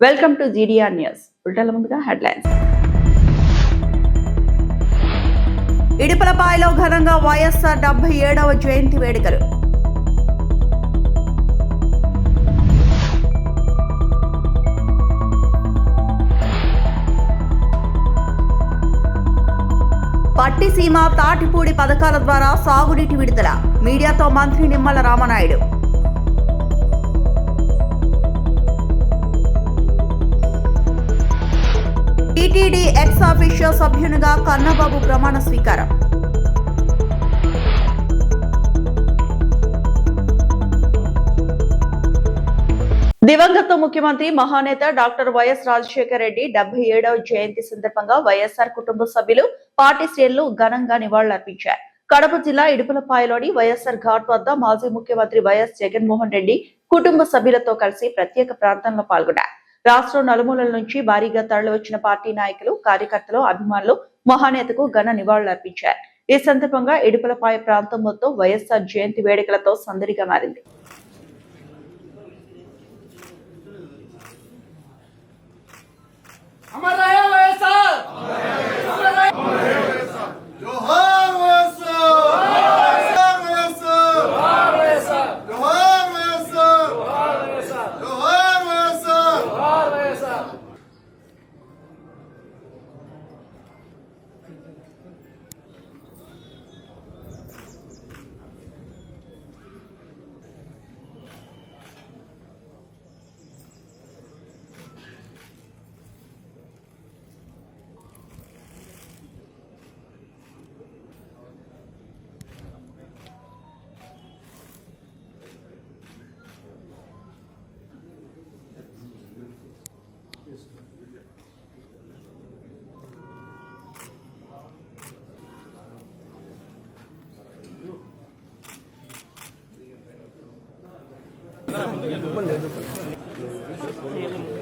Welcome to GDR news. బులెటిన్ల ముందుగా headlines. ఇడుపులపాయలో ఘనంగా వైఎస్ఆర్ 77వ జయంతి వేడుకలు. పట్టిసీమ తాటిపూడి పథకాల ద్వారా సాగునీటి విడుదల. మీడియాతో మంత్రి Nimmala Rama Naidu. TTD X officio సభ్యునిగా కన్నబాబు ప్రమాణ స్వీకారం. దివంగత ముఖ్యమంత్రి మహానేత డాక్టర్ వైఎస్ రాజశేఖర రెడ్డి 77వ జయంతి సందర్భంగా వైఎస్ఆర్ కుటుంబ సభ్యులు, పార్టీ శ్రేణులు ఘనంగా నివాళులర్పించారు. కడప జిల్లా ఇడుపులపాయలోని వైఎస్ఆర్ ఘాట్ వద్ద మాజీ ముఖ్యమంత్రి వైఎస్ జగన్మోహన్ రెడ్డి కుటుంబ సభ్యులతో కలిసి ప్రత్యేక ప్రార్థనలో పాల్గొన్నారు. రాష్ట్రం నలుమూలల నుంచి భారీగా తరలివచ్చిన పార్టీ నాయకులు, కార్యకర్తలు, అభిమానులు మహానేతకు ఘన నివాళులర్పించారు. ఈ సందర్భంగా ఇడుపులపాయ ప్రాంతం మొత్తం వైఎస్ఆర్ జయంతి వేడుకలతో సందడిగా మారింది.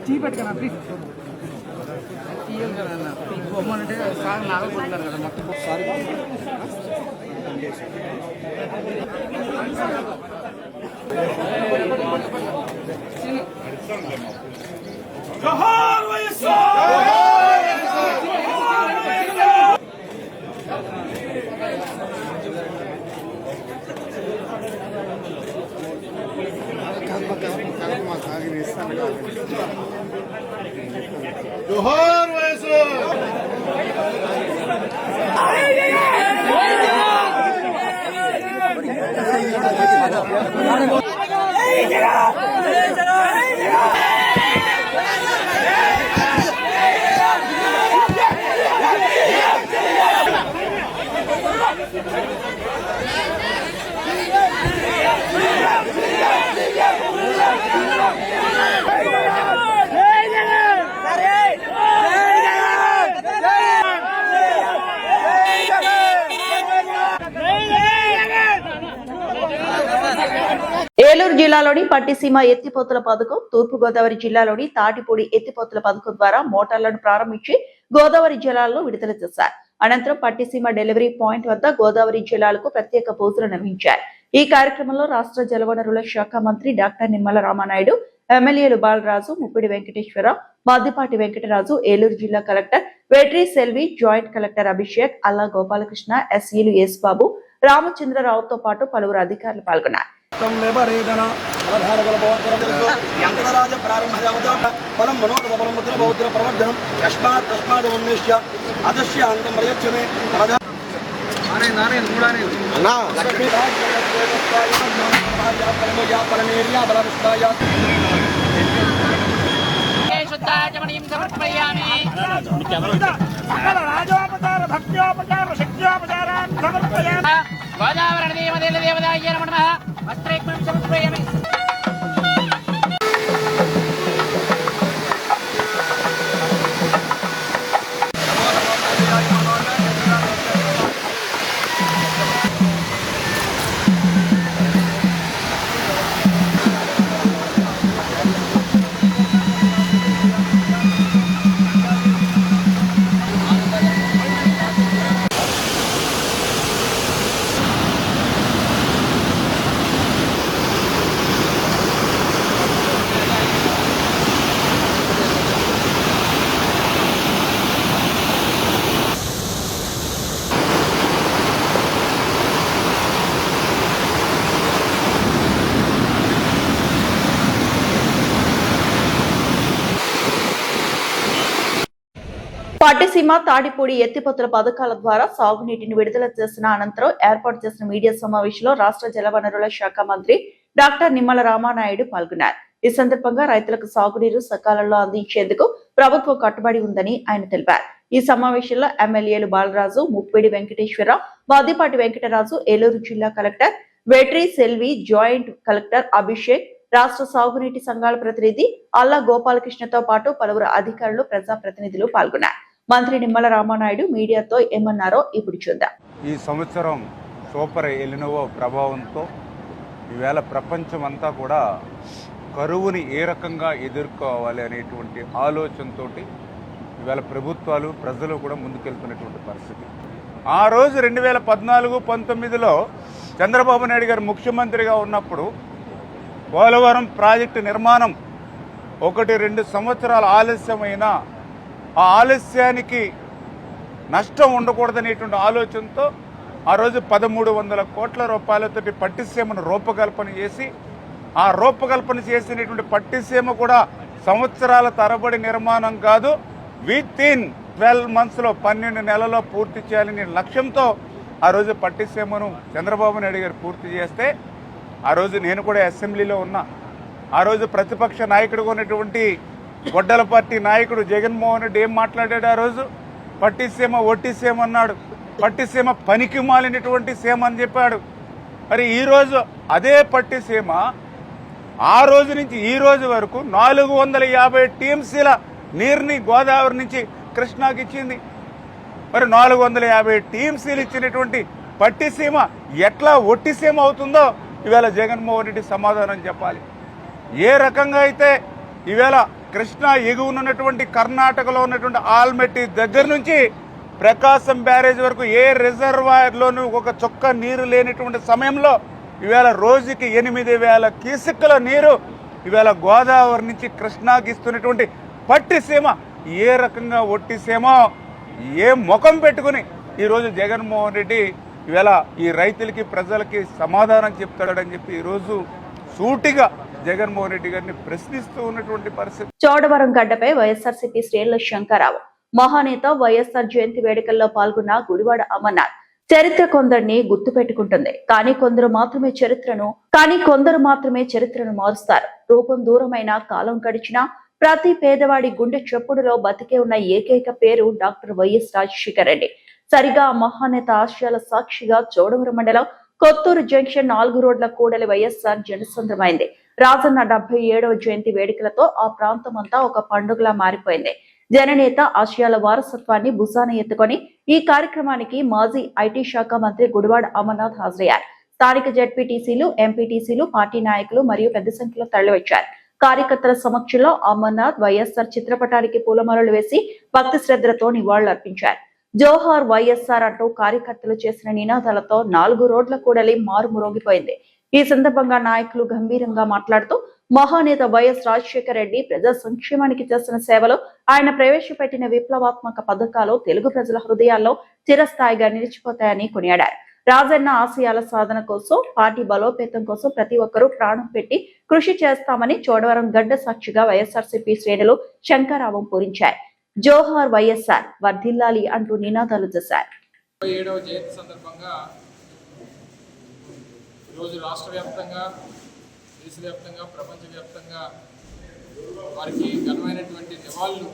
చీపెట్టుకన్నా ప్లీజ్ తీయాలి కదా అన్న. బొమ్మనంటే సార్ నాగొట్టున్నారు కదా మొత్తం ఒకసారి జోహార్ వైఎస్ఆర్. జోహార్ వైఎస్ఆర్. ఏలూరు జిల్లాలోని పట్టిసీమ ఎత్తిపోతల పథకం, తూర్పు గోదావరి జిల్లాలోని తాటిపూడి ఎత్తిపోతల పథకం ద్వారా మోటార్లను ప్రారంభించి గోదావరి జలాలను విడుదల చేశారు. అనంతరం పట్టిసీమ డెలివరీ పాయింట్ వద్ద గోదావరి జలాలకు ప్రత్యేక పూజలు నిర్వహించారు. ఈ కార్యక్రమంలో రాష్ట్ర జలవనరుల శాఖ మంత్రి డాక్టర్ నిమ్మల రామనాయుడు, ఎమ్మెల్యేలు బాలరాజు, ముప్పిడి వెంకటేశ్వరరావు, మద్దిపాటి వెంకటరాజు, ఏలూరు జిల్లా collector Vetri Selvi, joint collector Abhishek, Alla Gopalakrishna, ఎస్ఈలు ఎస్ బాబు, రామచంద్రరావుతో పాటు పలువురు అధికారులు పాల్గొన్నారు. గోదావరి దేవదేవదాయ నమః. వస్త్రేకం సమర్పయామి. పట్టిసీమ తాడిపూడి ఎత్తిపోతల పథకాల ద్వారా సాగునీటిని విడుదల చేసిన అనంతరం ఏర్పాటు చేసిన మీడియా సమావేశంలో రాష్ట్ర జలవనరుల శాఖ మంత్రి డాక్టర్ నిమ్మల రామానాయుడు పాల్గొన్నారు. ఈ సందర్భంగా రైతులకు సాగునీరు సకాలంలో అందించేందుకు ప్రభుత్వం కట్టుబడి ఉందని ఆయన తెలిపారు. ఈ సమావేశంలో ఎమ్మెల్యేలు బాలరాజు, ముప్పిడి వెంకటేశ్వరరావు, బాదిపాటి వెంకటరాజు, ఏలూరు జిల్లా collector Vetri Selvi, joint collector Abhishek, రాష్ట్ర సాగునీటి సంఘాల ప్రతినిధి అల్లా గోపాలకృష్ణతో పాటు పలువురు అధికారులు, ప్రజాప్రతినిధులు పాల్గొన్నారు. మంత్రి నిమ్మల రామానాయుడు మీడియాతో ఏమన్నారో ఇప్పుడు చూద్దాం. ఈ సంవత్సరం సూపర్ ఎలినోవా ప్రభావంతో ఈవేళ ప్రపంచం అంతా కూడా కరువుని ఏ రకంగా ఎదుర్కోవాలి అనేటువంటి ఆలోచనతో ఈవేళ ప్రభుత్వాలు, ప్రజలు కూడా ముందుకెళ్తున్నటువంటి పరిస్థితి. ఆ రోజు 2014-19లో చంద్రబాబు నాయుడు గారు ముఖ్యమంత్రిగా ఉన్నప్పుడు పోలవరం ప్రాజెక్టు నిర్మాణం 1-2 సంవత్సరాల ఆలస్యమైన ఆ ఆలస్యానికి నష్టం ఉండకూడదనేటువంటి ఆలోచనతో ఆ రోజు 1300 కోట్ల రూపాయలతోటి పట్టిసీమను రూపకల్పన చేసి, ఆ రూపకల్పన చేసినటువంటి పట్టిసీమ కూడా సంవత్సరాల తరబడి నిర్మాణం కాదు, వితిన్ 12 మంత్స్లో 12 నెలల్లో పూర్తి చేయాలనే లక్ష్యంతో ఆ రోజు పట్టిసీమను చంద్రబాబు నాయుడు గారు పూర్తి చేస్తే, ఆ రోజు నేను కూడా అసెంబ్లీలో ఉన్నా. ఆ రోజు ప్రతిపక్ష నాయకుడుగా ఉన్నటువంటి గొడ్డల పార్టీ నాయకుడు జగన్మోహన్ రెడ్డి ఏం మాట్లాడాడు? ఆ రోజు పట్టిసీమ ఒట్టిసీమ అన్నాడు, పట్టిసీమ పనికి మాలినటువంటి సీమ అని చెప్పాడు. మరి ఈరోజు అదే పట్టిసీమ ఆ రోజు నుంచి ఈ రోజు వరకు 450 టీఎంసీల నీరుని గోదావరి నుంచి కృష్ణాకి ఇచ్చింది. మరి 450 టీఎంసీలు ఇచ్చినటువంటి పట్టిసీమ ఎట్లా ఒట్టిసీమ అవుతుందో ఈవేళ జగన్మోహన్ రెడ్డి సమాధానం చెప్పాలి. ఏ రకంగా అయితే ఈవేళ కృష్ణా ఎగువనున్నటువంటి కర్ణాటకలో ఉన్నటువంటి ఆల్మెట్టి దగ్గర నుంచి ప్రకాశం బ్యారేజ్ వరకు ఏ రిజర్వాయర్లోనూ ఒక చుక్క నీరు లేనటువంటి సమయంలో ఈవేళ రోజుకి 8000 క్యూసెక్కుల నీరు ఈవేళ గోదావరి నుంచి కృష్ణాకి ఇస్తున్నటువంటి పట్టిసీమ ఏ రకంగా ఒట్టిసీమో ఏ ముఖం పెట్టుకుని ఈరోజు జగన్మోహన్ రెడ్డి ఈవేళ ఈ రైతులకి, ప్రజలకి సమాధానం చెప్తాడని చెప్పి ఈరోజు సూటిగా జగన్మోహన్ రెడ్డి గారిని ప్రశ్నిస్తూ ఉన్నటువంటి పరిస్థితి. చోడవరం గడ్డపై వైఎస్ఆర్సీపీ శ్రేణుల శంకరరావు మహానేత వైఎస్ఆర్ జయంతి వేడుకల్లో పాల్గొన్న గుడివాడ అమర్నాథ్ చరిత్ర కొందరిని గుర్తు పెట్టుకుంటుంది, కానీ కొందరు మాత్రమే చరిత్రను మారుస్తారు. రూపం దూరమైన, కాలం గడిచినా ప్రతి పేదవాడి గుండె చప్పుడులో బతికే ఉన్న ఏకైక పేరు డాక్టర్ వైఎస్ రాజశేఖర రెడ్డి. సరిగా ఆ మహానేత ఆశయాల సాక్షిగా చోడవరం మండలం కొత్తూరు జంక్షన్ 4 రోడ్ల కూడలి వైఎస్ఆర్ జనసంద్రమైంది. రాజన్న 77వ జయంతి వేడుకలతో ఆ ప్రాంతం అంతా ఒక పండుగలా మారిపోయింది. జననేత ఆశయాల వారసత్వాన్ని భుజాన ఎత్తుకొని ఈ కార్యక్రమానికి మాజీ ఐటీ శాఖ మంత్రి గుడివాడ అమర్నాథ్ హాజరయ్యారు. స్థానిక జెడ్పీటీసీలు, ఎంపీటీసీలు, పార్టీ నాయకులు మరియు పెద్ద సంఖ్యలో తరలివచ్చారు. కార్యకర్తల సమక్షంలో అమర్నాథ్ వైఎస్ఆర్ చిత్రపటానికి పూలమాలలు వేసి భక్తి శ్రద్ధలతో నివాళులర్పించారు. జోహార్ వైఎస్ఆర్ అంటూ కార్యకర్తలు చేసిన నినాదాలతో 4 రోడ్ల కూడలి మారుమోగిపోయింది. ఈ సందర్భంగా నాయకులు గంభీరంగా మాట్లాడుతూ మహానేత వైఎస్ రాజశేఖర రెడ్డి ప్రజా సంక్షేమానికి చేసిన సేవలు, ఆయన ప్రవేశపెట్టిన విప్లవాత్మక పథకాలు తెలుగు ప్రజల హృదయాల్లో చిరస్థాయిగా నిలిచిపోతాయని కొనియాడారు. రాజన్న ఆశయాల సాధన కోసం, పార్టీ బలోపేతం కోసం ప్రతి ఒక్కరూ ప్రాణం పెట్టి కృషి చేస్తామని చోడవరం గడ్డ సాక్షిగా వైఎస్ఆర్సీపీ శ్రేణులు శంకరావం పూరించాయి. జోహార్ వైఎస్ఆర్ వర్ధిల్లాలి అంటూ నినాదాలు చేశారు. 77వ జయంతి సందర్భంగా ఈరోజు రాష్ట్ర వ్యాప్తంగా, దేశవ్యాప్తంగా, ప్రపంచవ్యాప్తంగా వారికి ఘనమైనటువంటి నివాళులు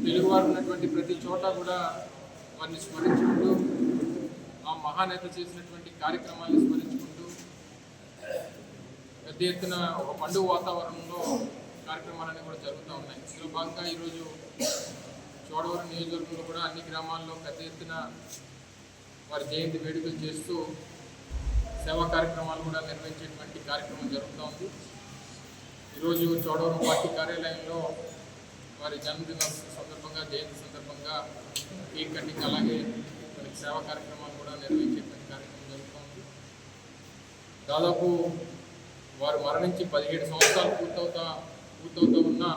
తెలుగువారు ఉన్నటువంటి ప్రతి చోట కూడా వారిని స్మరించుకుంటూ, ఆ మహానేత చేసినటువంటి కార్యక్రమాలను స్మరించుకుంటూ పెద్ద ఎత్తున ఒక పండుగ వాతావరణంలో కార్యక్రమాలన్నీ కూడా జరుగుతూ ఉన్నాయి. ఇందులో భాగంగా ఈరోజు చోడవరం నియోజకవర్గంలో కూడా అన్ని గ్రామాల్లో పెద్ద ఎత్తున వారి జయంతి వేడుకలు చేస్తూ సేవా కార్యక్రమాలు కూడా నిర్వహించేటువంటి కార్యక్రమం జరుగుతూ ఉంది. ఈరోజు చోడవరం పార్టీ కార్యాలయంలో వారి జన్మదిన సందర్భంగా, జయంతి సందర్భంగా కేక్ కటింగ్, అలాగే మనకి సేవా కార్యక్రమాలు కూడా నిర్వహించేటువంటి కార్యక్రమం జరుగుతూ ఉంది. దాదాపు వారు మరణించి 17 సంవత్సరాలు పూర్తవుతా ఉన్నా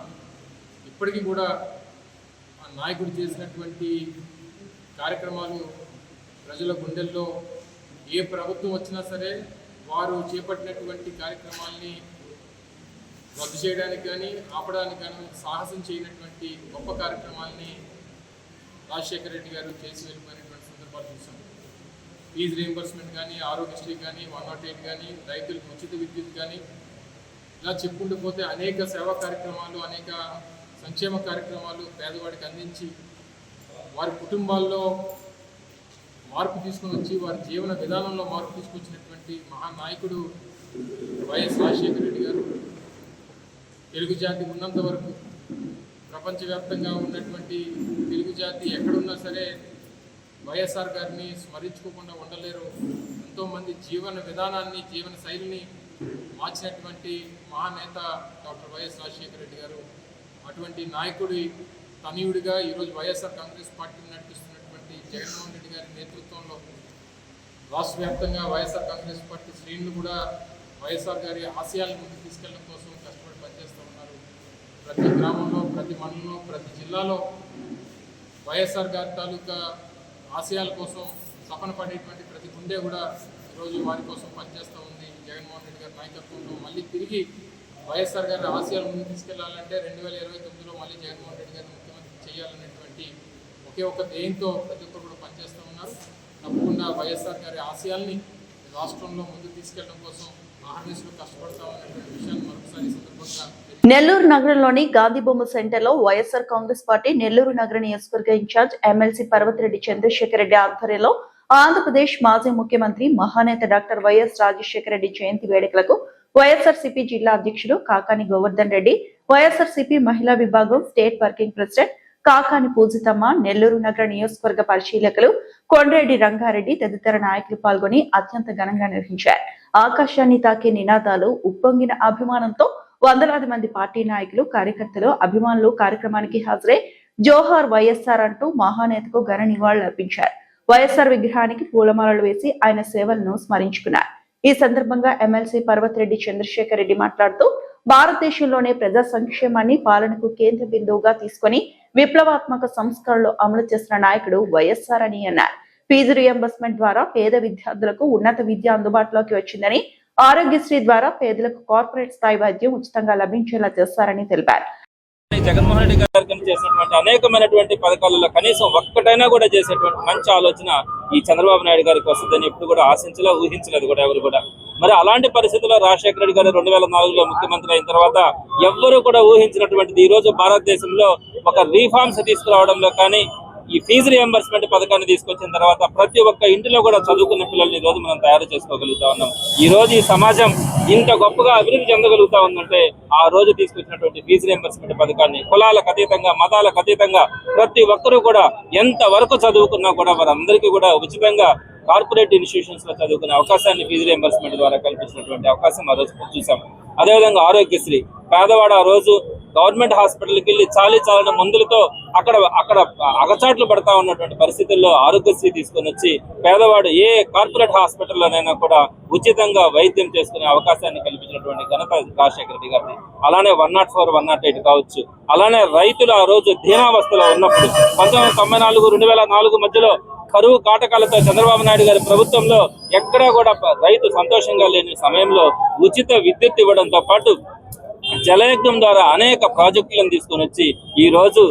ఇప్పటికీ కూడా ఆ నాయకుడు చేసినటువంటి కార్యక్రమాలు ప్రజల గుండెల్లో, ఏ ప్రభుత్వం వచ్చినా సరే వారు చేపట్టినటువంటి కార్యక్రమాల్ని రద్దు చేయడానికి కానీ ఆపడానికి కానీ సాహసం చేయనటువంటి గొప్ప కార్యక్రమాలని రాజశేఖర రెడ్డి గారు చేసి వెళ్ళిపోయినటువంటి సందర్భాలు చూసాం. ఫీజు రీయింబర్స్మెంట్ కానీ, ఆరోగ్యశ్రీ కానీ, 108 కానీ, రైతులకు ఉచిత విద్యుత్ కానీ, ఇలా చెప్పుకుంటూ పోతే అనేక సేవా కార్యక్రమాలు, అనేక సంక్షేమ కార్యక్రమాలు పేదవాడికి అందించి వారి కుటుంబాల్లో మార్పు తీసుకొని వచ్చి వారి జీవన విధానంలో మార్పు తీసుకొచ్చినటువంటి మహానాయకుడు వైఎస్ రాజశేఖర రెడ్డి గారు. తెలుగు జాతి ఉన్నంత వరకు ప్రపంచవ్యాప్తంగా ఉన్నటువంటి తెలుగు జాతి ఎక్కడున్నా సరే వైఎస్ఆర్ గారిని స్మరించుకోకుండా ఉండలేరు. ఎంతోమంది జీవన విధానాన్ని, జీవన శైలిని మార్చినటువంటి మహానేత డాక్టర్ వైఎస్ రాజశేఖర రెడ్డి గారు. అటువంటి నాయకుడి తనయుడిగా ఈరోజు వైఎస్ఆర్ కాంగ్రెస్ పార్టీని నడిపిస్తున్నటువంటి జగన్మోహన్ రెడ్డి గారి నేతృత్వంలో రాష్ట్ర వ్యాప్తంగా వైఎస్ఆర్ కాంగ్రెస్ పార్టీ శ్రేణులు కూడా వైఎస్ఆర్ గారి ఆశయాలను ముందుకు తీసుకెళ్లడం కోసం కష్టపడి పనిచేస్తూ ఉన్నారు. ప్రతి గ్రామంలో, ప్రతి మండలంలో, ప్రతి జిల్లాలో వైఎస్ఆర్ గారి తాలూకా ఆశయాల కోసం తపన పడేటువంటి ప్రతి గుండె కూడా ఈరోజు వారి కోసం పనిచేస్తూ ఉంది. జగన్మోహన్ రెడ్డి గారి నాయకత్వంలో మళ్ళీ తిరిగి వైఎస్ఆర్ గారి ఆశయాలు ముందుకు తీసుకెళ్లాలంటే 2029లో మళ్ళీ జగన్మోహన్ రెడ్డి గారిని ముఖ్యమంత్రి చేయాలనేటువంటి ఒకే ఒక ధ్యేయంతో ప్రతి ఒక్కరు కూడా పనిచేస్తూ ఉన్నారు. తప్పకుండా వైఎస్ఆర్ గారి ఆశయాల్ని రాష్ట్రంలో ముందుకు తీసుకెళ్లడం కోసం మహాదేశంలో కష్టపడతామనేటువంటి విషయాన్ని మరొకసారి సందర్భంగా నెల్లూరు నగరంలోని గాంధీ బొమ్మ సెంటర్ లో వైఎస్ఆర్ కాంగ్రెస్ పార్టీ నెల్లూరు నగర నియోజకవర్గ ఇన్ఛార్జ్ ఎమ్మెల్సీ పర్వతిరెడ్డి చంద్రశేఖర్ రెడ్డి ఆధ్వర్యంలో ఆంధ్రప్రదేశ్ మాజీ ముఖ్యమంత్రి మహానేత డాక్టర్ వైఎస్ రాజశేఖర రెడ్డి జయంతి వేడుకలకు వైఎస్ఆర్సీపీ జిల్లా అధ్యక్షుడు కాకాని గోవర్ధన్ రెడ్డి, వైఎస్ఆర్సీపీ మహిళా విభాగం state working president Kakani Poojitamma, Nellore నగర నియోజకవర్గ పరిశీలకులు కొండ్రెడ్డి రంగారెడ్డి తదితర నాయకులు పాల్గొని అత్యంత ఘనంగా నిర్వహించారు. ఆకాశాన్ని తాకే నినాదాలు, ఉప్పొంగిన అభిమానంతో వందలాది మంది పార్టీ నాయకులు, కార్యకర్తలు, అభిమానులు కార్యక్రమానికి హాజరై జోహార్ వైఎస్ఆర్ అంటూ మహానేతకు ఘన నివాళులు అర్పించారు. వైఎస్ఆర్ విగ్రహానికి పూలమాలలు వేసి ఆయన సేవలను స్మరించుకున్నారు. ఈ సందర్భంగా ఎమ్మెల్సీ పర్వతిరెడ్డి చంద్రశేఖర్ రెడ్డి మాట్లాడుతూ భారతదేశంలోనే ప్రజా సంక్షేమాన్ని పాలనకు కేంద్ర బిందువుగా తీసుకుని విప్లవాత్మక సంస్కరణలు అమలు చేసిన నాయకుడు వైఎస్ఆర్ అని అన్నారు. ఫీజు రియంబర్స్మెంట్ ద్వారా పేద విద్యార్థులకు ఉన్నత విద్య అందుబాటులోకి వచ్చిందని, ఆరోగ్యశ్రీ ద్వారా పేదలకు కార్పొరేట్ స్థాయి వైద్యం ఉచితంగా లభించేలా చేస్తారని తెలిపారు. జగన్మోహన్ రెడ్డి గారు చేసినటువంటి అనేకమైనటువంటి పథకాలలో కనీసం ఒక్కటైనా కూడా చేసేటువంటి మంచి ఆలోచన ఈ చంద్రబాబు నాయుడు గారికి వస్తుందని ఎప్పుడు కూడా ఆశించలే, ఊహించలేదు కూడా ఎవరు కూడా. మరి అలాంటి పరిస్థితుల్లో రాజశేఖర రెడ్డి గారు 2004లో ముఖ్యమంత్రి అయిన తర్వాత ఎవ్వరూ కూడా ఊహించినటువంటిది ఈ రోజు భారతదేశంలో ఒక రీఫార్మ్స్ తీసుకురావడంలో కానీ, ఈ ఫీజు రియంబర్స్మెంట్ పథకాన్ని తీసుకొచ్చిన తర్వాత ప్రతి ఒక్క ఇంటిలో కూడా చదువుకున్న పిల్లల్ని ఈ రోజు మనం తయారు చేసుకోగలుగుతా ఉన్నాం. ఈ రోజు ఈ సమాజం ఇంత గొప్పగా అభివృద్ధి చెందగలుగుతా ఉందంటే ఆ రోజు తీసుకొచ్చినటువంటి ఫీజు రియంబర్స్మెంట్ పథకాన్ని కులాలకు అతీతంగా, మతాలకు అతీతంగా ప్రతి ఒక్కరూ కూడా ఎంత వరకు చదువుకున్నా కూడా వారందరికీ కూడా ఉచితంగా కార్పొరేట్ ఇన్స్టిట్యూషన్స్ లో చదువుకునే అవకాశాన్ని ఫీజు రియంబర్స్మెంట్ ద్వారా కల్పించినటువంటి అవకాశం ఆ రోజు చూసాం. అదేవిధంగా ఆరోగ్యశ్రీ, పేదవాడు ఆ రోజు గవర్నమెంట్ హాస్పిటల్కి వెళ్ళి చాలిన మందులతో అక్కడ అగచాట్లు పడతా ఉన్నటువంటి పరిస్థితుల్లో ఆరోగ్యశ్రీ తీసుకొని వచ్చి పేదవాడు ఏ కార్పొరేట్ హాస్పిటల్లోనైనా కూడా ఉచితంగా వైద్యం చేసుకునే అవకాశాన్ని కల్పించినటువంటి ఘనత రాజశేఖర రెడ్డి గారిది. అలానే 104, 108 కావచ్చు. అలానే రైతులు ఆ రోజు దీనావస్థలో ఉన్నప్పుడు 1994, 2004 మధ్యలో కరువు కాటకాలతో చంద్రబాబు నాయుడు గారి ప్రభుత్వంలో ఎక్కడా కూడా రైతు సంతోషంగా లేని సమయంలో ఉచిత విద్యుత్ ఇవ్వడంతో పాటు జలయజ్ఞం ద్వారా అనేక ప్రాజెక్టులను తీసుకొని వచ్చి ఈ రోజు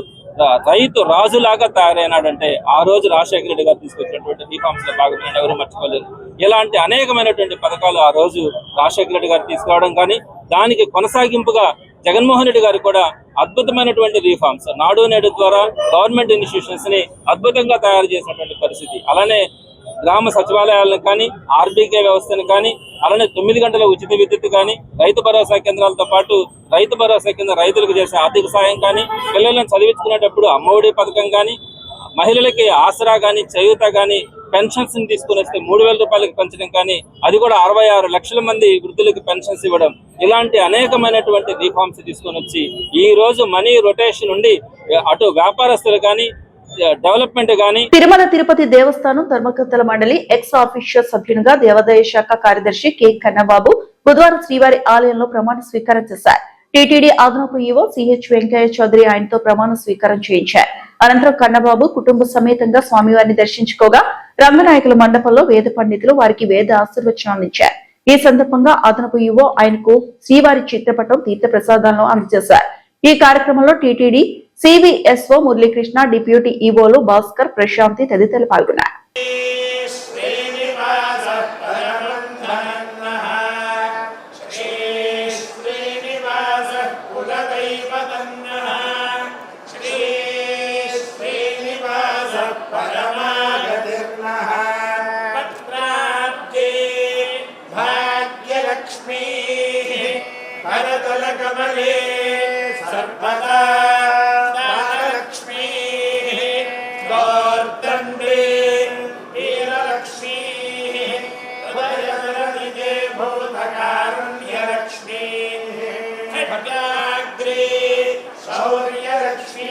రైతు రాజులాగా తయారైనాడంటే ఆ రోజు రాజశేఖర రెడ్డి గారు తీసుకొచ్చినటువంటి రీఫార్మ్స్ లో భాగంగా ఎవరు మర్చిపోలేదు. ఇలాంటి అనేకమైనటువంటి పథకాలు ఆ రోజు రాజశేఖర రెడ్డి గారు తీసుకురావడం కానీ, దానికి కొనసాగింపుగా జగన్మోహన్ రెడ్డి గారు కూడా అద్భుతమైనటువంటి రీఫార్మ్స్, నాడు నేడు ద్వారా గవర్నమెంట్ ఇన్స్టిట్యూషన్స్ ని అద్భుతంగా తయారు చేసినటువంటి పరిస్థితి. అలానే గ్రామ సచివాలయాలను కానీ, ఆర్బీకే వ్యవస్థను కానీ, అలానే 9 గంటల ఉచిత విద్యుత్ కానీ, రైతు భరోసా కేంద్రాలతో పాటు రైతు భరోసా కింద రైతులకు చేసే ఆర్థిక సాయం కానీ, పిల్లలను చదివించుకునేటప్పుడు అమ్మఒడి పథకం కానీ, మహిళలకి ఆసరా కానీ, చేయూత కానీ, పెన్షన్స్ ని తీసుకుని వస్తే 3,000 రూపాయలకు పెంచడం కానీ, అది కూడా 66 లక్షల మంది వృద్ధులకు పెన్షన్స్ ఇవ్వడం, ఇలాంటి అనేకమైనటువంటి రీఫార్మ్స్ తీసుకొని వచ్చి ఈ రోజు మనీ రొటేషన్ నుండి అటు వ్యాపారస్తులు కానీ, డెవలప్మెంట్ గానీ. తిరుమల తిరుపతి దేవస్థానం ధర్మకర్తల మండలి ఎక్స్ ఆఫీషియల్ సభ్యునిగా దేవాదాయ శాఖ కార్యదర్శి కె కన్నబాబు బుధవారం శ్రీవారి ఆలయంలో ప్రమాణ స్వీకారం చేశారు. టీటీడీ అదనపు ఈవో సిహెచ్ వెంకయ్య చౌదరి ఆయనతో ప్రమాణ స్వీకారం చేయించారు. అనంతరం కన్నబాబు కుటుంబ సమేతంగా స్వామివారిని దర్శించుకోగా రంగనాయకుల మండపంలో వేద పండితులు వారికి వేద ఆశీర్వచనాలు ఇచ్చారు. ఈ సందర్భంగా అదనపు ఈవో ఆయనకు శ్రీవారి చిత్రపటం తీర్థ ప్రసాదాలను అందజేశారు. ఈ కార్యక్రమంలో టీటీడీ సివిఎస్ఓ మురళీకృష్ణ, డిప్యూటీ ఈవోలు భాస్కర్, ప్రశాంతి తదితరులు పాల్గొన్నారు. कमले सर्वदा लक्ष्मी गौर्दण्डे वीरलक्ष्मी हृदयनिधे भूतकारुण्यलक्ष्मी खड्गाग्रे शौर्यलक्ष्मी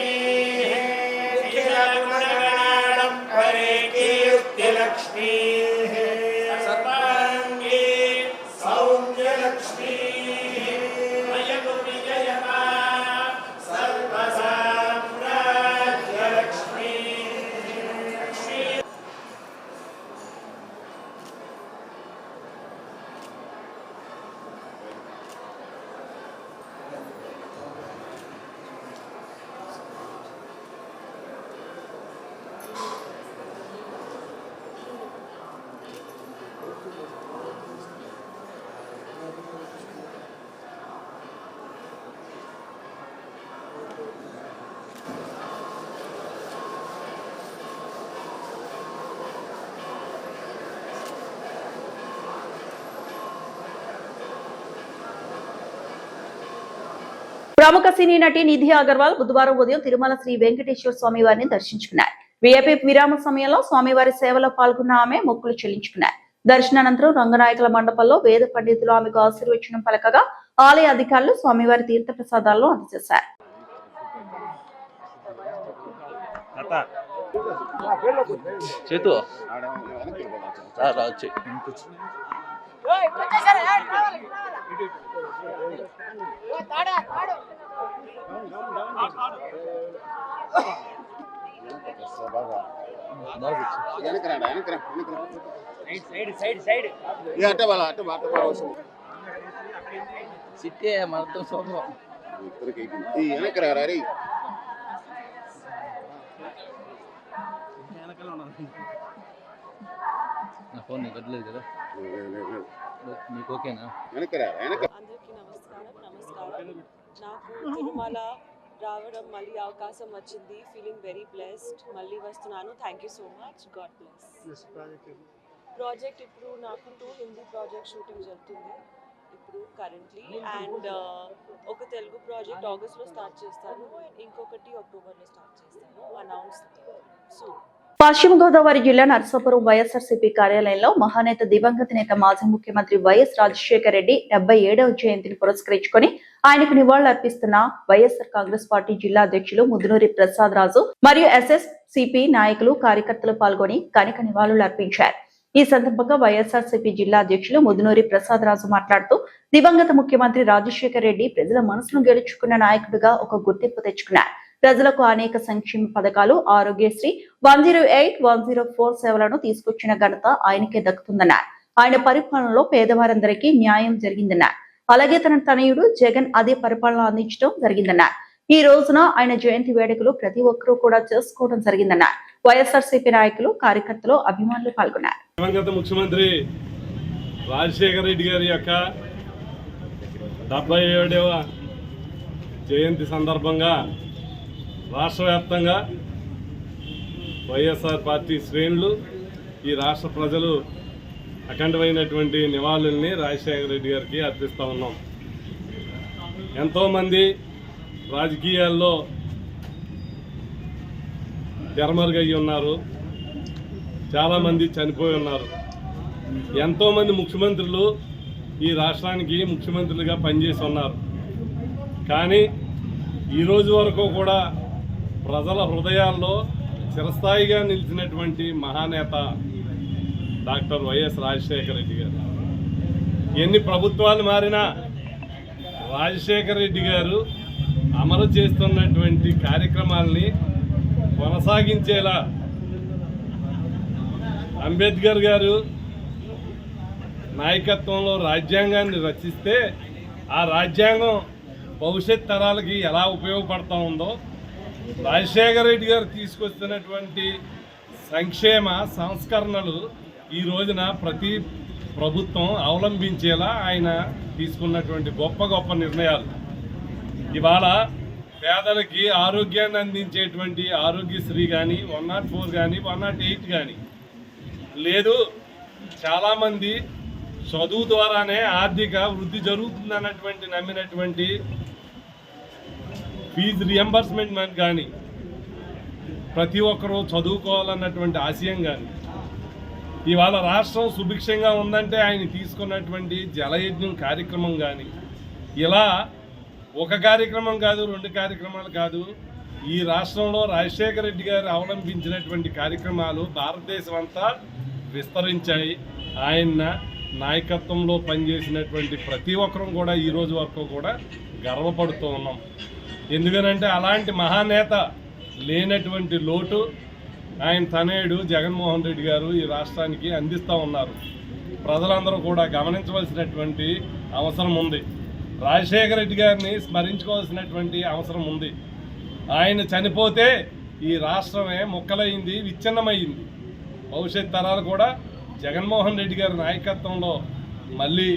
निखिलगुणगणानं परे कीर्तिलक्ष्मी सर्वाङ्गे सौम्यलक्ष्मी ప్రముఖ సినీ నటి నిధి అగర్వాల్ బుధవారం ఉదయం తిరుమల శ్రీ వెంకటేశ్వర స్వామి వారిని దర్శించుకున్నారు. వీఐపీ విరామ సమయంలో స్వామివారి సేవలో పాల్గొన్న ఆమె మొక్కులు చెల్లించుకున్నారు. దర్శనానంతరం రంగనాయకుల మండపంలో వేద పండితులు ఆమెకు ఆశీర్వచనం పలకగా ఆలయ అధికారులు స్వామివారి తీర్థ ప్రసాదాలను అందజేశారు. సిట్టే మొత్తం సోదరం నా ఫోన్ నీకు వదలేదు కదా, నీకు ఓకేనా? అందరికీ నమస్కారం. నాకు తిరుమల రావడం మళ్ళీ అవకాశం వచ్చింది. Feeling very blessed. మళ్ళీ వస్తున్నాను. Thank you so much. God bless. Project ఇప్పుడు నాకు 2 హిందీ ప్రాజెక్ట్ షూటింగ్ జరుగుతుంది ఇప్పుడు కరెంట్లీ, అండ్ ఒక తెలుగు ప్రాజెక్ట్ ఆగస్ట్లో స్టార్ట్ చేస్తాను, ఇంకొకటి అక్టోబర్లో స్టార్ట్ చేస్తాను. Announce soon. పశ్చిమ గోదావరి జిల్లా నర్సాపురం వైఎస్ఆర్సీపీ కార్యాలయంలో మహానేత దివంగత నేత మాజీ ముఖ్యమంత్రి వైఎస్ రాజశేఖర రెడ్డి 77వ జయంతిని పురస్కరించుకొని ఆయనకు నివాళులర్పిస్తున్న వైఎస్ఆర్ కాంగ్రెస్ పార్టీ జిల్లా అధ్యక్షులు ముదునూరి ప్రసాద్ రాజు మరియు ఎస్ఎస్సీపీ నాయకులు, కార్యకర్తలు పాల్గొని కనిక నివాళులర్పించారు. ఈ సందర్భంగా వైఎస్ఆర్సీపీ జిల్లా అధ్యక్షులు ముదునూరి ప్రసాద్ రాజు మాట్లాడుతూ దివంగత ముఖ్యమంత్రి రాజశేఖర రెడ్డి ప్రజల మనసును గెలుచుకున్న నాయకుడిగా ఒక గుర్తింపు తెచ్చుకున్నారు. ప్రజలకు అనేక సంక్షేమ పథకాలు, ఆరోగ్యశ్రీ, 108, 104 సేవలను తీసుకొచ్చిన ఘనత ఆయనకే దక్కుతుందన్నారు. ఆయన పరిపాలనలో పేదవారందరికీ న్యాయం జరిగిందన్నారు. అలాగే తన తనయుడు జగన్ అదే పరిపాలన అందించడం జరిగిందన్నారు. ఈ రోజున ఆయన జయంతి వేడుకలు ప్రతి ఒక్కరూ కూడా చేసుకోవడం జరిగిందన్నారు. వైఎస్ఆర్సీపీ నాయకులు, కార్యకర్తలు, అభిమానులు పాల్గొన్నారు. దివంగత ముఖ్యమంత్రి రాజశేఖర రెడ్డి గారి యొక్క 77వ జయంతి సందర్భంగా రాష్ట్ర వ్యాప్తంగా వైఎస్ఆర్ పార్టీ శ్రేణులు, ఈ రాష్ట్ర ప్రజలు అఖండమైనటువంటి నివాళుల్ని రాజశేఖర రెడ్డి గారికి అర్పిస్తూ ఉన్నాం. ఎంతోమంది రాజకీయాల్లో తెరమరుగయ్యి ఉన్నారు, చాలామంది చనిపోయి ఉన్నారు. ఎంతోమంది ముఖ్యమంత్రులు ఈ రాష్ట్రానికి ముఖ్యమంత్రులుగా పనిచేసి ఉన్నారు. కానీ ఈరోజు వరకు కూడా ప్రజల హృదయాల్లో చిరస్థాయిగా నిలిచినటువంటి మహానేత డాక్టర్ వైఎస్ రాజశేఖర రెడ్డి గారు. ఎన్ని ప్రభుత్వాలు మారినా రాజశేఖర రెడ్డి గారు అమలు చేస్తున్నటువంటి కార్యక్రమాల్ని కొనసాగించేలా అంబేద్కర్ గారు నాయకత్వంలో రాజ్యాంగాన్ని రచిస్తే ఆ రాజ్యాంగం భవిష్యత్ తరాలకి ఎలా ఉపయోగపడతా ఉందో, రాజశేఖర రెడ్డి గారు తీసుకొస్తున్నటువంటి సంక్షేమ సంస్కరణలు ఈ రోజున ప్రతి ప్రభుత్వం అవలంబించేలా ఆయన తీసుకున్నటువంటి గొప్ప గొప్ప నిర్ణయాలు. ఇవాళ పేదలకి ఆరోగ్యాన్ని అందించేటువంటి ఆరోగ్యశ్రీ కానీ 104 కానీ 108 కానీ లేదు, చాలామంది చదువు ద్వారానే ఆర్థిక వృద్ధి జరుగుతుందన్నటువంటి నమ్మినటువంటి ఫీజు రియంబర్స్మెంట్ కానీ, ప్రతి ఒక్కరూ చదువుకోవాలన్నటువంటి ఆశయం కానీ, ఇవాళ రాష్ట్రం సుభిక్షంగా ఉందంటే ఆయన తీసుకున్నటువంటి జలయజ్ఞం కార్యక్రమం కానీ, ఇలా ఒక కార్యక్రమం కాదు, 2 కార్యక్రమాలు కాదు, ఈ రాష్ట్రంలో రాజశేఖర రెడ్డి గారు అవలంబించినటువంటి కార్యక్రమాలు భారతదేశం అంతా విస్తరించాయి. ఆయన నాయకత్వంలో పనిచేసినటువంటి ప్రతి ఒక్కరూ కూడా ఈ రోజు వరకు కూడా గర్వపడుతూ ఉన్నాం. ఎందుకనంటే అలాంటి మహానేత లేనటువంటి లోటు ఆయన తనయుడు జగన్మోహన్ రెడ్డి గారు ఈ రాష్ట్రానికి అందిస్తూ ఉన్నారు. ప్రజలందరూ కూడా గమనించవలసినటువంటి అవసరం ఉంది. రాజశేఖర రెడ్డి గారిని స్మరించుకోవాల్సినటువంటి అవసరం ఉంది. ఆయన చనిపోతే ఈ రాష్ట్రమే ముక్కలైంది, విచ్ఛిన్నమైంది. భవిష్యత్ తరాలు కూడా జగన్మోహన్ రెడ్డి గారి నాయకత్వంలో మళ్ళీ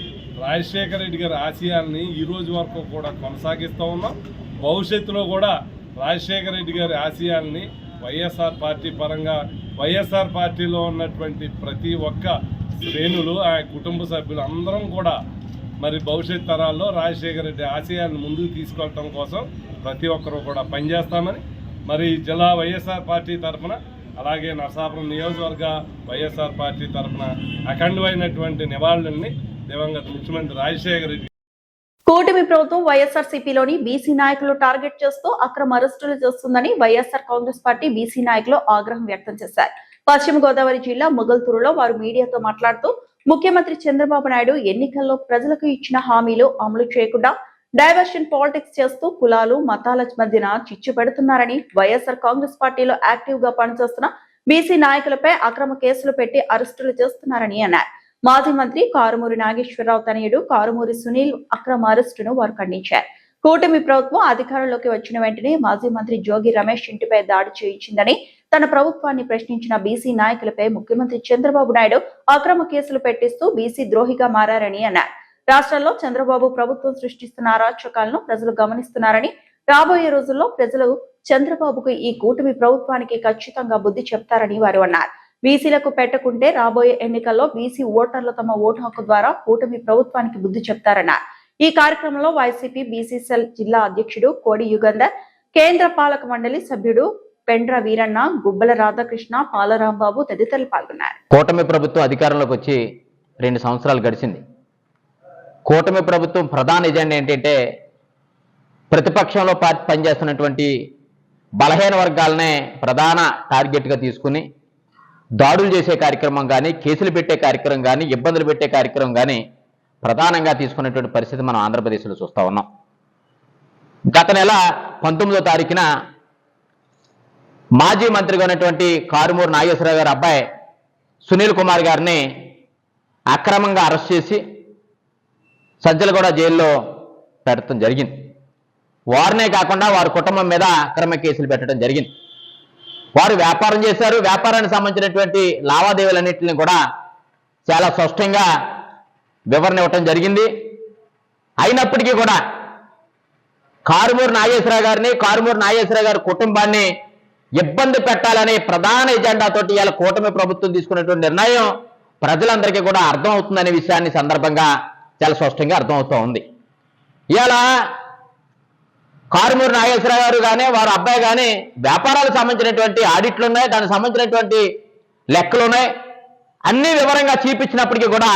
రాజశేఖర రెడ్డి గారి ఆశయాల్ని ఈ రోజు వరకు కూడా కొనసాగిస్తూ ఉన్నాం. భవిష్యత్తులో కూడా రాజశేఖర రెడ్డి గారి ఆశయాల్ని వైఎస్ఆర్ పార్టీ పరంగా, వైఎస్ఆర్ పార్టీలో ఉన్నటువంటి ప్రతి ఒక్క శ్రేణులు, ఆ కుటుంబ సభ్యులు అందరం కూడా మరి భవిష్యత్ తరాల్లో రాజశేఖర రెడ్డి ఆశయాలను ముందుకు తీసుకెళ్ళటం కోసం ప్రతి ఒక్కరూ కూడా పనిచేస్తామని మరి జిల్లా వైఎస్ఆర్ పార్టీ తరఫున, అలాగే నరసాపురం నియోజకవర్గ వైఎస్ఆర్ పార్టీ తరఫున అఖండమైనటువంటి నివాళుల్ని దివంగత ముఖ్యమంత్రి రాజశేఖర రెడ్డి. కూటమి ప్రభుత్వం వైఎస్ఆర్సీపీలోని బీసీ నాయకులు టార్గెట్ చేస్తూ అక్రమ అరెస్టులు చేస్తుందని వైఎస్ఆర్ కాంగ్రెస్ పార్టీ బీసీ నాయకులు ఆగ్రహం వ్యక్తం చేశారు. పశ్చిమ గోదావరి జిల్లా మొగల్తూరులో వారు మీడియాతో మాట్లాడుతూ ముఖ్యమంత్రి చంద్రబాబు నాయుడు ఎన్నికల్లో ప్రజలకు ఇచ్చిన హామీలు అమలు చేయకుండా డైవర్షన్ పాలిటిక్స్ చేస్తూ కులాలు మతాల మధ్యన చిచ్చు పెడుతున్నారని, వైఎస్ఆర్ కాంగ్రెస్ పార్టీలో యాక్టివ్ గా పనిచేస్తున్న బీసీ నాయకులపై అక్రమ కేసులు పెట్టి అరెస్టులు చేస్తున్నారని అన్నారు. మాజీ మంత్రి కారుమూరి నాగేశ్వరరావు తనయుడు కారుమూరి సునీల్ అక్రమ అరెస్టును వారు ఖండించారు. కూటమి ప్రభుత్వం అధికారంలోకి వచ్చిన వెంటనే మాజీ మంత్రి జోగి రమేష్ ఇంటిపై దాడి చేయించిందని, తన ప్రభుత్వాన్ని ప్రశ్నించిన బీసీ నాయకులపై ముఖ్యమంత్రి చంద్రబాబు నాయుడు అక్రమ కేసులు పెట్టిస్తూ బీసీ ద్రోహిగా మారని అన్నారు. రాష్ట్రంలో చంద్రబాబు ప్రభుత్వం సృష్టిస్తున్న అరాచకాలను ప్రజలు గమనిస్తున్నారని, రాబోయే రోజుల్లో ప్రజలు చంద్రబాబుకు ఈ కూటమి ప్రభుత్వానికి ఖచ్చితంగా బుద్ధి చెప్తారని వారు అన్నారు. బీసీలకు పెట్టకుంటే రాబోయే ఎన్నికల్లో బీసీ ఓటర్లు తమ ఓటు హక్కు ద్వారా కూటమి ప్రభుత్వానికి బుద్ధి చెప్తారన్నారు. ఈ కార్యక్రమంలో వైసీపీ బీసీ సెల్ జిల్లా అధ్యక్షుడు కోడి యుగంధర్, కేంద్ర పాలక మండలి సభ్యుడు పెండ్ర వీరన్న, గుబ్బల రాధాకృష్ణ, పాలరాంబాబు తదితరులు పాల్గొన్నారు. కూటమి ప్రభుత్వం అధికారంలోకి వచ్చి 2 సంవత్సరాలు గడిచింది. కూటమి ప్రభుత్వం ప్రధాన ఎజెండా ఏంటంటే ప్రతిపక్షంలో పనిచేస్తున్నటువంటి బలహీన వర్గాలనే ప్రధాన టార్గెట్గా తీసుకుని దాడులు చేసే కార్యక్రమం కానీ, కేసులు పెట్టే కార్యక్రమం కానీ, ఇబ్బందులు పెట్టే కార్యక్రమం కానీ ప్రధానంగా తీసుకునేటువంటి పరిస్థితి మనం ఆంధ్రప్రదేశ్లో చూస్తూ ఉన్నాం. గత నెల 19వ తారీఖున మాజీ మంత్రిగా ఉన్నటువంటి కారుమూరి నాగేశ్వరరావు గారి అబ్బాయి సునీల్ కుమార్ గారిని అక్రమంగా అరెస్ట్ చేసి సజ్జలగూడ జైల్లో పెట్టడం జరిగింది. వారినే కాకుండా వారి కుటుంబం మీద అక్రమ కేసులు పెట్టడం జరిగింది. వారు వ్యాపారం చేశారు. వ్యాపారానికి సంబంధించినటువంటి లావాదేవీలన్నింటినీ కూడా చాలా స్పష్టంగా వివరణ ఇవ్వటం జరిగింది. అయినప్పటికీ కూడా కారుమూరి నాగేశ్వరరావు గారిని, కారుమూరి నాగేశ్వరరావు గారి కుటుంబాన్ని ఇబ్బంది పెట్టాలనే ప్రధాన ఎజెండాతోటి ఇవాళ కూటమి ప్రభుత్వం తీసుకున్నటువంటి నిర్ణయం ప్రజలందరికీ కూడా అర్థం అవుతుందనే విషయాన్ని సందర్భంగా చాలా స్పష్టంగా అర్థమవుతూ ఉంది. ఇవాళ కారుమూరి నాగేశ్వరరావు గారు కానీ వారి అబ్బాయి కానీ వ్యాపారాలకు సంబంధించినటువంటి ఆడిట్లు ఉన్నాయి, దానికి సంబంధించినటువంటి లెక్కలు ఉన్నాయి, అన్ని వివరంగా చూపించినప్పటికీ కూడా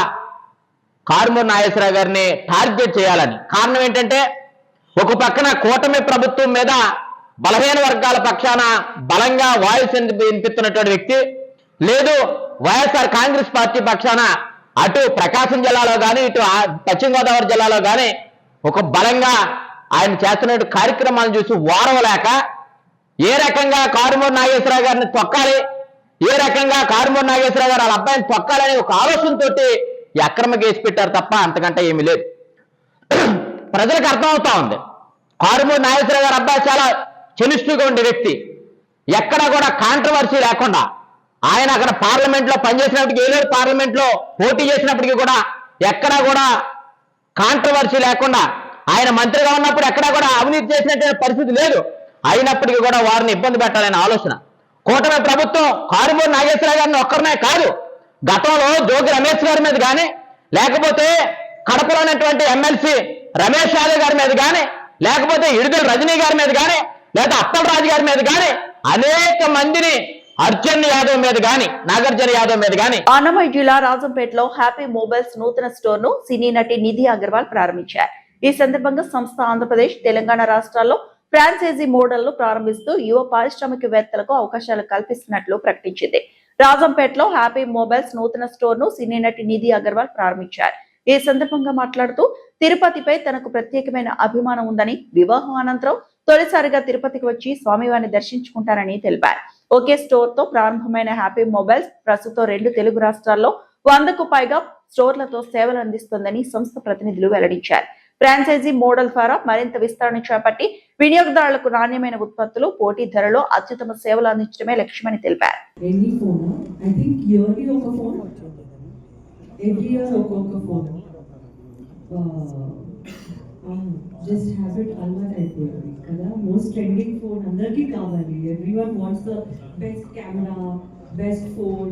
కారుమూరి నాగేశ్వరరావు గారిని టార్గెట్ చేయాలని కారణం ఏంటంటే, ఒక పక్కన కూటమి ప్రభుత్వం మీద బలహీన వర్గాల పక్షాన బలంగా వాయిస్ వినిపిస్తున్నటువంటి వ్యక్తి, లేదు వైఎస్ఆర్ కాంగ్రెస్ పార్టీ పక్షాన అటు ప్రకాశం జిల్లాలో కానీ ఇటు పశ్చిమ గోదావరి జిల్లాలో కానీ ఒక బలంగా ఆయన చేస్తున్న కార్యక్రమాలను చూసి ఓరవలేక ఏ రకంగా కారుమూరి నాగేశ్వరరావు గారిని తొక్కాలి, ఏ రకంగా కారుమూరి నాగేశ్వరరావు గారు వాళ్ళ అబ్బాయిని తొక్కాలనే ఒక ఆలోచనతో ఈ అక్రమ కేసు పెట్టారు తప్ప అంతకంటే ఏమీ లేదు. ప్రజలకు అర్థమవుతా ఉంది. కారుమూరి నాగేశ్వరరావు గారు అబ్బాయి చాలా చెనిస్టుగా ఉండే వ్యక్తి. ఎక్కడ కూడా కాంట్రవర్సీ లేకుండా ఆయన అక్కడ పార్లమెంట్లో పనిచేసినప్పటికీ, ఏలూరు పార్లమెంట్లో పోటీ చేసినప్పటికీ కూడా ఎక్కడా కూడా కాంట్రవర్సీ లేకుండా, ఆయన మంత్రిగా ఉన్నప్పుడు ఎక్కడా కూడా అవినీతి చేసినటువంటి పరిస్థితి లేదు. అయినప్పటికీ కూడా వారిని ఇబ్బంది పెట్టాలనే ఆలోచన. కూటమి ప్రభుత్వం కారుమూరి నాగేశ్వరరావు గారిని ఒక్కరినే కాదు, గతంలో జోగి రమేష్ గారి మీద కానీ, లేకపోతే కడపలో ఉన్నటువంటి ఎమ్మెల్సీ రమేష్ యాదవ్ గారి మీద కానీ, లేకపోతే ఇడుదల రజనీ గారి మీద కానీ, లేదా అప్పలరాజు గారి మీద కానీ అనేక మందిని, అర్జున్ యాదవ్ మీద కానీ, నాగార్జున యాదవ్ మీద కానీ. అన్నమయ్య జిల్లా రాజంపేటలో హ్యాపీ మొబైల్స్ నూతన స్టోర్ ను సినీ నటి నిధి అగర్వాల్ ప్రారంభించారు. ఈ సందర్భంగా సంస్థ ఆంధ్రప్రదేశ్, తెలంగాణ రాష్ట్రాల్లో ఫ్రాంచైజీ మోడల్ ను ప్రారంభిస్తూ యువ పారిశ్రామికవేత్తలకు అవకాశాలు కల్పిస్తున్నట్లు ప్రకటించింది. రాజంపేటలో హ్యాపీ మొబైల్స్ నూతన స్టోర్ ను సినీ నటి నిధి అగర్వాల్ ప్రారంభించారు. ఈ సందర్భంగా మాట్లాడుతూ తిరుపతిపై తనకు ప్రత్యేకమైన అభిమానం ఉందని, వివాహం అనంతరం తొలిసారిగా తిరుపతికి వచ్చి స్వామివారిని దర్శించుకుంటారని తెలిపారు. ఒకే స్టోర్ తో ప్రారంభమైన హ్యాపీ మొబైల్స్ ప్రస్తుతం 2 తెలుగు రాష్ట్రాల్లో 100కు పైగా స్టోర్లతో సేవలు అందిస్తోందని సంస్థ ప్రతినిధులు వెల్లడించారు. ఫ్రాంచైజీ మోడల్ ద్వారా మరింత విస్తరణ చేపట్టి వినియోగదారులకు నాణ్యమైన ఉత్పత్తులు, పోటీ ధరలో అత్యుత్తమ సేవలు అందించడమే లక్ష్యమని తెలిపారు. జస్ట్ హ్యావ్ ఇట్ అలవాటు అయిపోయింది కదా. మోస్ట్ ట్రెండింగ్ ఫోన్ అందరికీ కావాలి. Everyone wants the best camera, best phone.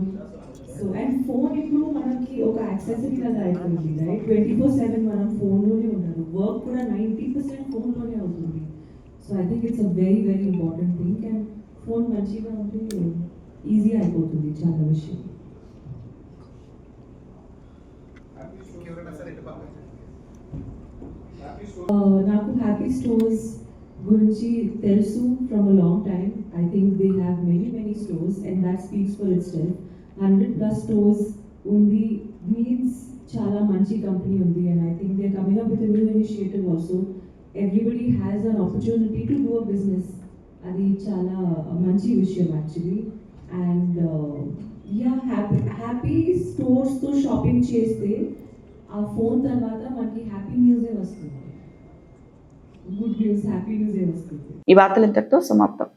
So and phone ఇప్పుడు మనకి ఒక యాక్సెసరీ లాగా అయిపోయింది, రైట్? 24/7 మనం ఫోన్లోనే ఉన్నారు. వర్క్ కూడా 90% ఫోన్లోనే అవుతుంది. So I think it's a very very important thing. And phone మంచిగా ఉంటే ఈజీ అయిపోతుంది చాలా విషయం. నాకు హ్యాపీ స్టోర్స్ గురించి తెలుసు from a long time. I think they have many stores and that speaks for it 100+ stores ఉంది means చాలా మంచి కంపెనీ ఉంది. And I think they are coming up with a new initiative also. Everybody has an opportunity to do a business. అది చాలా మంచి విషయం actually. And yeah, happy స్టోర్స్తో shopping చేస్తే ఆ ఫోన్ తర్వాత మనకి హ్యాపీ న్యూసే వస్తుంది. గుడ్ న్యూస్, హ్యాపీ న్యూసే వస్తుంది. ఈ వార్తలు ఇంతటితో సమాప్తం.